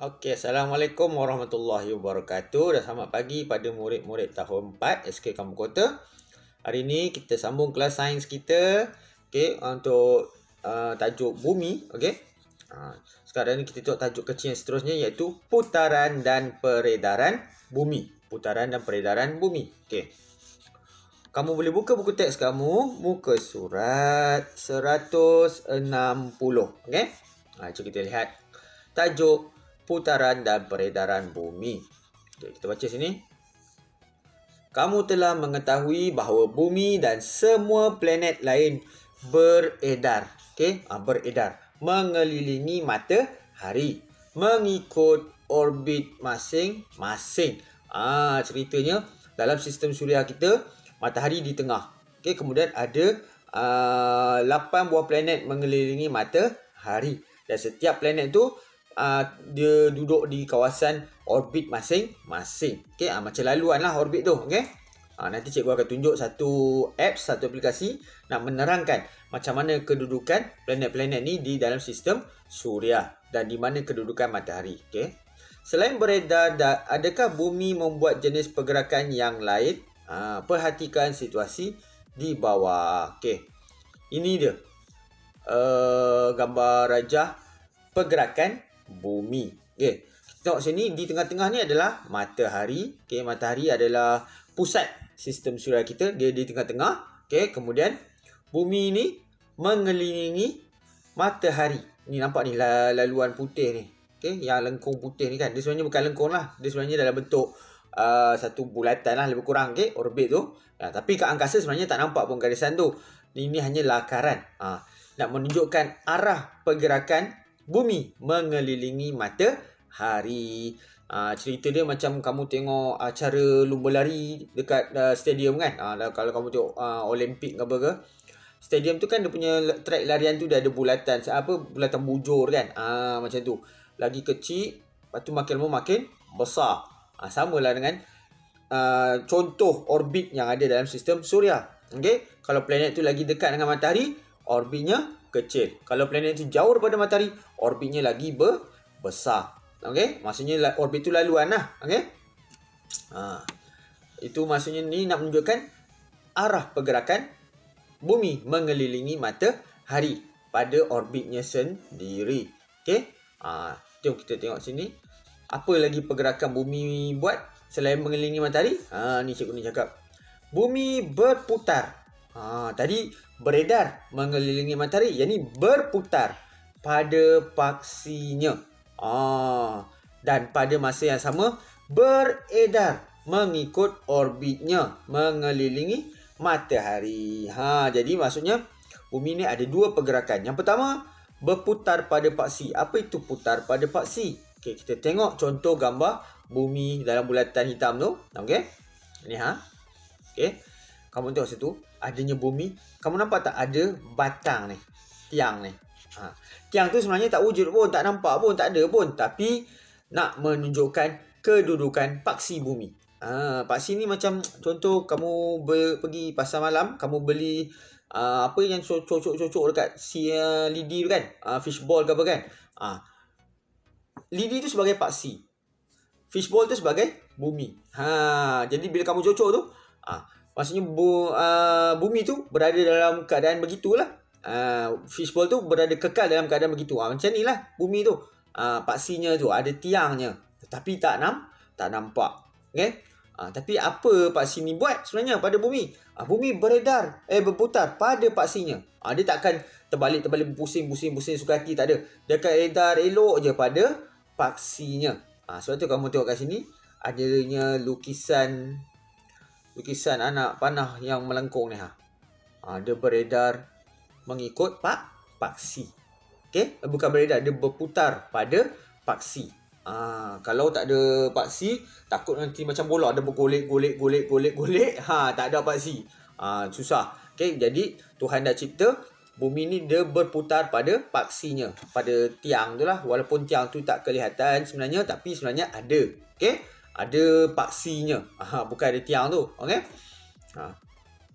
Okey, Assalamualaikum warahmatullahi wabarakatuh dan selamat pagi pada murid-murid tahun 4 SK Kampung Kota. Hari ini kita sambung kelas sains kita, okey, untuk tajuk bumi, okey. Sekarang ni kita tengok tajuk kecil yang seterusnya iaitu putaran dan peredaran bumi. Putaran dan peredaran bumi. Okey. Kamu boleh buka buku teks kamu, muka surat 160, okey. Jom kita lihat tajuk putaran dan peredaran bumi. Okay, kita baca sini. Kamu telah mengetahui bahawa bumi dan semua planet lain beredar. Okay? Beredar. Mengelilingi matahari. Mengikut orbit masing-masing. Ceritanya, dalam sistem suria kita, matahari di tengah. Okay? Kemudian ada 8 buah planet mengelilingi matahari. Dan setiap planet tu dia duduk di kawasan orbit masing-masing. Okay, macam laluan lah orbit tu. Okay? Nanti cikgu akan tunjuk satu apps, satu aplikasi nak menerangkan macam mana kedudukan planet-planet ni di dalam sistem suria dan di mana kedudukan matahari. Okay? Selain beredar, adakah bumi membuat jenis pergerakan yang lain? Perhatikan situasi di bawah. Okay. Ini dia gambar rajah pergerakan bumi. Okay. Kita tengok sini, di tengah-tengah ni adalah matahari. Okay. Matahari adalah pusat sistem suria kita. Dia di tengah-tengah. Okay. Kemudian bumi ni mengelilingi matahari. Ni nampak ni laluan putih ni. Okay. Yang lengkung putih ni kan. Dia sebenarnya bukan lengkung lah. Dia sebenarnya dalam bentuk satu bulatan lah lebih kurang. Okay. Orbit tu. Tapi kat angkasa sebenarnya tak nampak pun garisan tu. Ini hanya lakaran. Nak menunjukkan arah pergerakan bumi mengelilingi matahari. Cerita dia macam kamu tengok acara lumba lari dekat stadium kan. Kalau kamu tengok Olimpik ke apa ke, stadium tu kan dia punya track larian tu dah ada bulatan, bulatan bujur kan. Macam tu. Lagi kecil, lepas tu makin lama makin besar. Samalah dengan contoh orbit yang ada dalam sistem suria. Okay? Kalau planet tu lagi dekat dengan matahari, orbitnya kecil. Kalau planet itu jauh daripada matahari, orbitnya lagi besar. Okey, maksudnya orbit itu laluan lah. Okey. Itu maksudnya ni nak menunjukkan arah pergerakan bumi mengelilingi matahari pada orbitnya sendiri. Okey. Jom kita tengok sini. Apa lagi pergerakan bumi buat selain mengelilingi matahari? Ni cikgu ni cakap. Bumi berputar. Tadi beredar mengelilingi matahari, yang ni berputar pada paksinya. Dan pada masa yang sama beredar mengikut orbitnya mengelilingi matahari. Jadi maksudnya bumi ni ada dua pergerakan. Yang pertama, berputar pada paksi. Apa itu putar pada paksi? Okay, kita tengok contoh gambar bumi dalam bulatan hitam tu. Okey. Ni okey. Kamu tengok situ, adanya bumi. Kamu nampak tak ada batang ni, tiang ni. Tiang tu sebenarnya tak wujud pun, tak nampak pun, tak ada pun. Tapi nak menunjukkan kedudukan paksi bumi. Paksi ni macam contoh kamu pergi pasar malam, kamu beli apa yang cocok-cocok dekat si lidi tu kan, fishball ke apa kan. Lidi tu sebagai paksi, fishball tu sebagai bumi. Jadi bila kamu cocok tu, maksudnya bumi tu berada dalam keadaan begitulah. Fishball tu berada kekal dalam keadaan begitu. Macam ni lah bumi tu. Paksinya tu ada tiangnya, tapi tak nampak. Okay? Tapi apa paksi ni buat sebenarnya pada bumi? Bumi beredar, berputar pada paksinya. Dia takkan terbalik-terbalik, pusing-pusing suka hati, tak ada. Dia akan edar elok je pada paksinya. Sebab tu kamu tengok kat sini adanya lukisan anak panah yang melengkung ni. Dia beredar mengikut paksi. Okey, bukan beredar, dia berputar pada paksi. Kalau tak ada paksi, takut nanti macam bola ada bergolek. Tak ada paksi. Susah. Okey, jadi Tuhan dah cipta bumi ni dia berputar pada paksinya, pada tiang tu lah. Walaupun tiang tu tak kelihatan sebenarnya, tapi sebenarnya ada. Okey? Ada paksinya. Bukan ada tiang tu. Okey?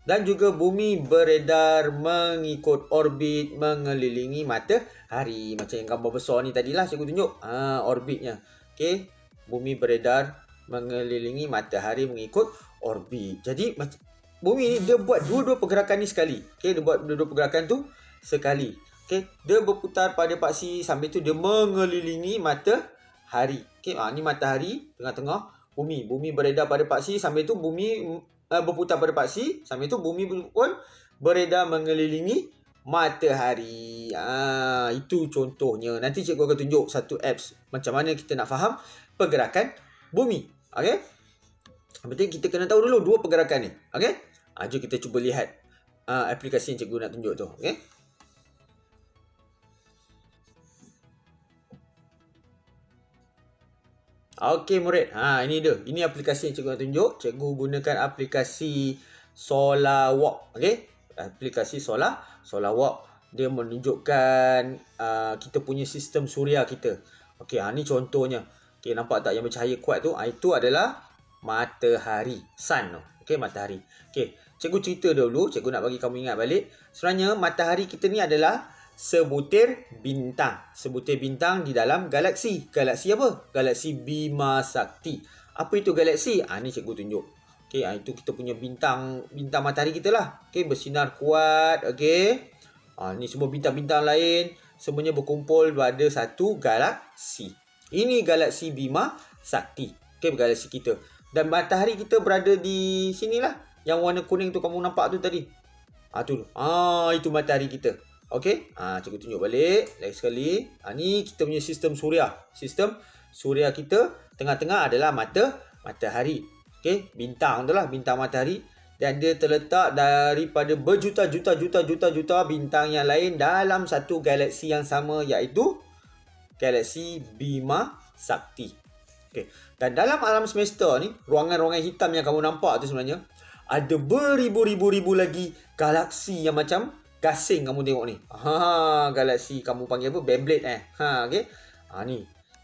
Dan juga bumi beredar mengikut orbit mengelilingi matahari. Macam yang gambar besar ni tadilah cikgu tunjuk. Orbitnya. Okey. Bumi beredar mengelilingi matahari mengikut orbit. Jadi bumi ni dia buat dua-dua pergerakan ni sekali. Okey, dia buat dua-dua pergerakan tu sekali. Okey, dia berputar pada paksi sambil tu dia mengelilingi matahari. Okey, ni matahari tengah-tengah bumi. Bumi beredar pada paksi sambil tu bumi berputar pada paksi, sambil tu bumi pun beredar mengelilingi matahari. Itu contohnya. Nanti cikgu akan tunjuk satu apps macam mana kita nak faham pergerakan bumi. Okey? Yang penting kita kena tahu dulu dua pergerakan ni. Okey? Jom kita cuba lihat aplikasi yang cikgu nak tunjuk tu. Okey? Okey murid, ini dia. Ini aplikasi yang cikgu nak tunjuk. Cikgu gunakan aplikasi SolarWalk. Okey? Aplikasi SolarWalk. Dia menunjukkan kita punya sistem suria kita. Okey, ni contohnya. Okey, nampak tak yang bercahaya kuat tu? Itu adalah matahari, sun tu. Okey, matahari. Okey, cikgu cerita dulu, cikgu nak bagi kamu ingat balik. Sebenarnya matahari kita ni adalah sebutir bintang. Sebutir bintang di dalam galaksi. Galaksi apa? Galaksi Bima Sakti. Apa itu galaksi? Ni cikgu tunjuk. Okey, itu kita punya bintang matahari kita lah. Okey, bersinar kuat. Okey. Ni semua bintang-bintang lain semuanya berkumpul pada satu galaksi. Ini galaksi Bima Sakti. Okey, galaksi kita. Dan matahari kita berada di sinilah. Yang warna kuning tu kamu nampak tu tadi. Itu matahari kita. Okey, cikgu tunjuk balik lagi sekali. Ni kita punya sistem suria. Sistem suria kita tengah-tengah adalah matahari. Okey, bintang tu lah, bintang matahari. Dan dia terletak daripada berjuta-juta bintang yang lain dalam satu galaksi yang sama, iaitu galaksi Bima Sakti. Okey, dan dalam alam semesta ni, ruangan-ruangan hitam yang kamu nampak tu sebenarnya ada beribu-ribu lagi galaksi yang macam gasing kamu tengok ni. Galaksi kamu panggil apa? Beyblade okey.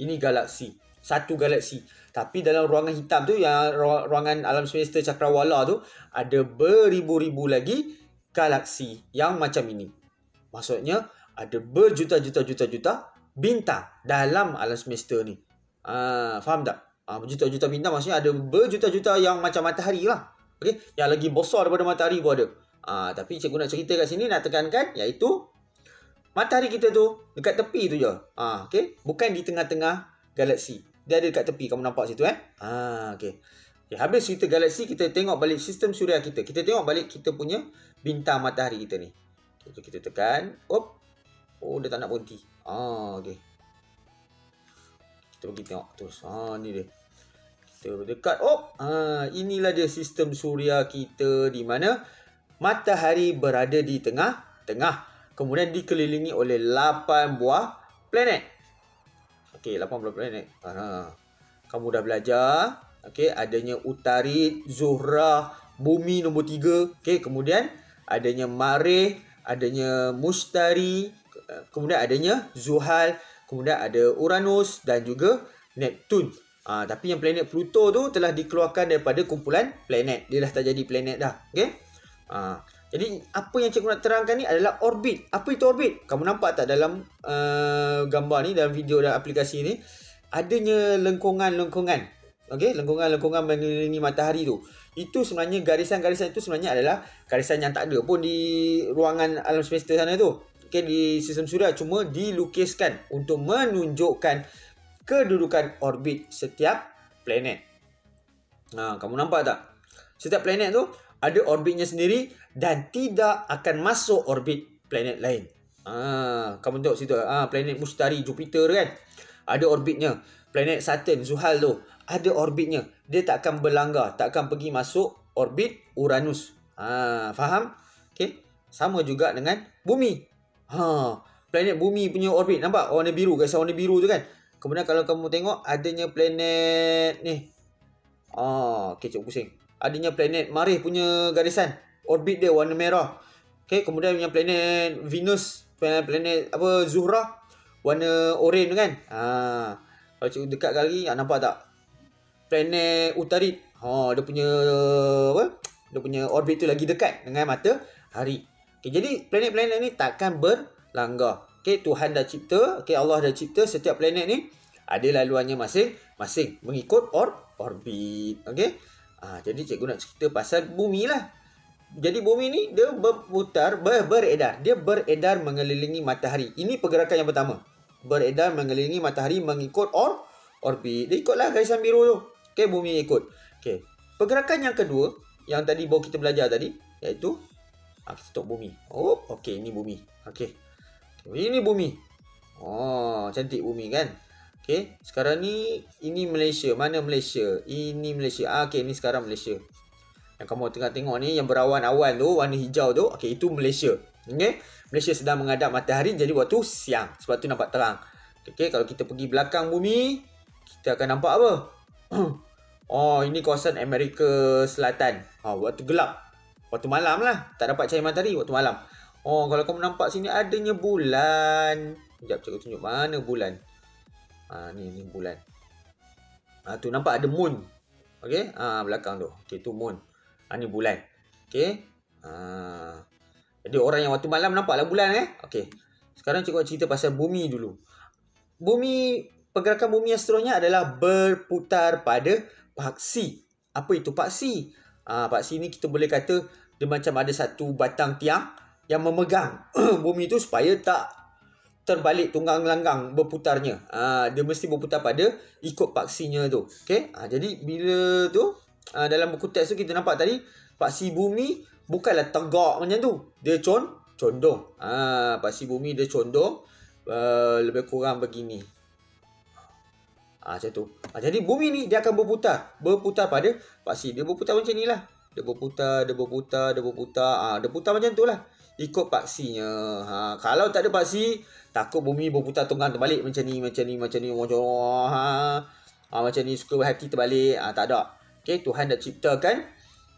Ini galaksi. Satu galaksi. Tapi dalam ruangan hitam tu, yang ruangan alam semesta cakrawala tu, ada beribu-ribu lagi galaksi yang macam ini. Maksudnya ada berjuta-juta bintang dalam alam semesta ni. Faham tak? Berjuta-juta bintang maksudnya ada berjuta-juta yang macam matahari lah. Okey, yang lagi besar daripada matahari pun ada. Tapi cikgu nak cerita kat sini, nak tekankan, iaitu matahari kita tu dekat tepi tu je. Okey, bukan di tengah-tengah galaksi. Dia ada dekat tepi, kamu nampak situ okey. Habis cerita galaksi, kita tengok balik sistem suria kita. Kita tengok balik kita punya bintang matahari kita ni. Okay, kita tekan. Dia tak nak berhenti. Okey. Kita pergi tengok terus. Ni dia. Kita dekat. Inilah dia sistem suria kita, di mana matahari berada di tengah-tengah. Kemudian dikelilingi oleh 8 buah planet. Okey, 8 buah planet. Kamu dah belajar. Okey, adanya Utarid, Zuhrah, bumi nombor 3. Okey, kemudian adanya Marikh, adanya Mushtari, kemudian adanya Zuhal, kemudian ada Uranus dan juga Neptun. Tapi yang planet Pluto tu telah dikeluarkan daripada kumpulan planet. Dia dah tak jadi planet dah. Okey. Jadi apa yang cikgu nak terangkan ni adalah orbit. Apa itu orbit? Kamu nampak tak dalam gambar ni, dalam video dan aplikasi ni, adanya lengkungan-lengkungan. Okey, lengkungan-lengkungan mengelilingi matahari tu. Itu sebenarnya garisan-garisan itu sebenarnya adalah garisan yang tak ada pun di ruangan alam semesta sana tu. Okey, di sistem suria, cuma dilukiskan untuk menunjukkan kedudukan orbit setiap planet. Kamu nampak tak? Setiap planet tu ada orbitnya sendiri dan tidak akan masuk orbit planet lain. Kamu tengok situ, planet Mushtari, Jupiter kan, ada orbitnya. Planet Saturn, Zuhal tu, ada orbitnya. Dia tak akan berlanggar, tak akan pergi masuk orbit Uranus. Faham? Okay. Sama juga dengan bumi. Planet bumi punya orbit, nampak warna biru, gariskan warna biru tu kan. Kemudian kalau kamu tengok adanya planet ni, okay, cikgu pusing. Adanya planet Marikh punya garisan, orbit dia warna merah. Okay, kemudian yang planet Venus, planet apa, Zuhrah, warna oranye tu kan. Kalau cikgu dekat lagi, nampak tak? Planet Utarid, dia punya apa? Dia punya orbit tu lagi dekat dengan matahari. Okay, jadi planet-planet ni takkan berlanggar. Okay, Tuhan dah cipta, okay, Allah dah cipta setiap planet ni ada laluannya masing-masing mengikut orbit. Okay. Jadi cikgu nak cerita pasal bumi lah. Jadi bumi ni dia berputar, beredar. Dia beredar mengelilingi matahari. Ini pergerakan yang pertama. Beredar mengelilingi matahari mengikut orbit. Dia ikutlah garisan biru tu. Okay, bumi ikut. Okay. Pergerakan yang kedua, yang tadi baru kita belajar tadi, iaitu kita stop bumi. Oh, okay, ini bumi. Okay. Ini bumi. Oh, cantik bumi kan? Okay, sekarang ni ini Malaysia. Mana Malaysia? Ini Malaysia. Okay, ini sekarang Malaysia. Yang kamu tengah tengok ni, yang berawan-awan tu, warna hijau tu, okay, itu Malaysia. Okay, Malaysia sedang menghadap matahari, jadi waktu siang. Sebab tu nampak terang. Okay, kalau kita pergi belakang bumi, kita akan nampak apa? Oh, ini kawasan Amerika Selatan. Waktu gelap. Waktu malam lah. Tak dapat cahaya matahari waktu malam. Oh, kalau kamu nampak sini adanya bulan. Sekejap, cikgu tunjuk mana bulan. Ni bulan. Tu nampak ada moon. Okey, belakang tu. Okey, tu moon. Ni bulan. Okey. Jadi orang yang waktu malam nampaklah bulan Okey. Sekarang cikgu cerita pasal bumi dulu. Pergerakan bumi yang seterusnya adalah berputar pada paksi. Apa itu paksi? Paksi ni kita boleh kata dia macam ada satu batang tiang yang memegang bumi tu supaya tak terbalik tunggang langgang berputarnya. Dia mesti berputar pada ikut paksinya tu. Okey. Jadi bila tu dalam buku teks tu kita nampak tadi paksi bumi bukanlah tegak macam tu. Dia condong. Paksi bumi dia condong lebih kurang begini. Macam tu. Jadi bumi ni dia akan berputar pada paksi. Dia berputar macam ni lah. Dia berputar. Dia putar macam tu lah. Ikut paksinya. Kalau tak ada paksi, takut bumi berputar tunggang terbalik macam ni. Macam ni suka hati terbalik. Tak ada. Okay, Tuhan dah ciptakan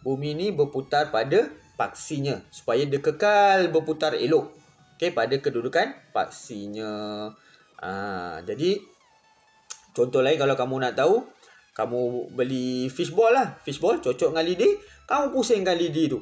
bumi ni berputar pada paksinya supaya dia kekal berputar elok. Okay, pada kedudukan paksinya. Jadi contoh lain kalau kamu nak tahu, kamu beli fishball lah. Fishball cocok dengan lidi, kamu pusingkan lidi tu.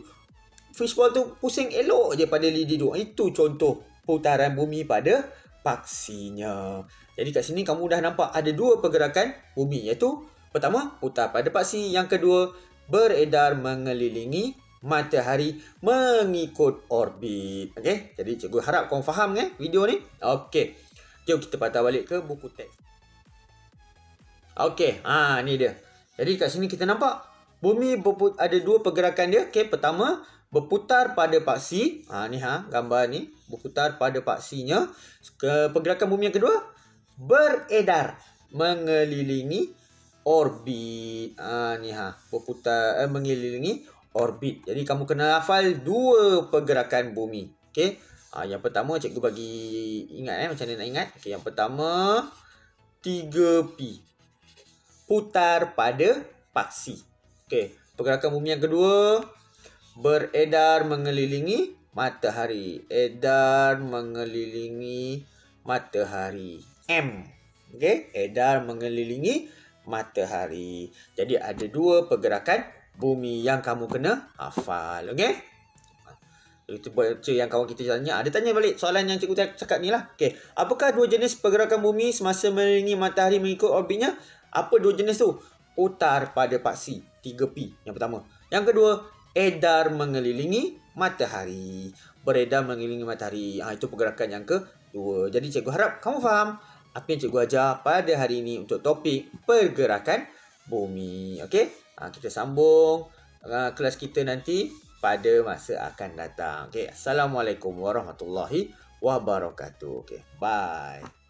Fishball tu pusing elok je pada lidi tu. Itu contoh putaran bumi pada paksinya. Jadi kat sini kamu dah nampak ada dua pergerakan bumi, iaitu pertama putar pada paksi, yang kedua beredar mengelilingi matahari mengikut orbit. Okey, jadi cikgu harap kau faham video ni. Okey. Jom kita patah balik ke buku teks. Okey, ni dia. Jadi kat sini kita nampak bumi ada dua pergerakan dia. Okey, pertama berputar pada paksi. Ni gambar ni berputar pada paksinya. Pergerakan bumi yang kedua beredar mengelilingi orbit. Berputar mengelilingi orbit. Jadi kamu kena hafal dua pergerakan bumi. Okey. Yang pertama cikgu bagi ingat macam mana nak ingat. Okey, yang pertama 3P. Putar pada paksi. Okey, pergerakan bumi yang kedua beredar mengelilingi matahari. Edar mengelilingi matahari. M. Okey, edar mengelilingi matahari. Jadi ada dua pergerakan bumi yang kamu kena hafal. Okey? Itu baca yang kawan kita tanya. Dia tanya balik soalan yang cikgu cakap ni lah. Okey, apakah dua jenis pergerakan bumi semasa mengelilingi matahari mengikut orbitnya? Apa dua jenis tu? Putar pada paksi. 3P yang pertama. Yang kedua, edar mengelilingi matahari. Beredar mengelilingi matahari. Itu pergerakan yang kedua. Jadi cikgu harap kamu faham apa yang cikgu ajar pada hari ini untuk topik pergerakan bumi. Okey? Kita sambung kelas kita nanti pada masa akan datang. Okey. Assalamualaikum warahmatullahi wabarakatuh. Okey. Bye.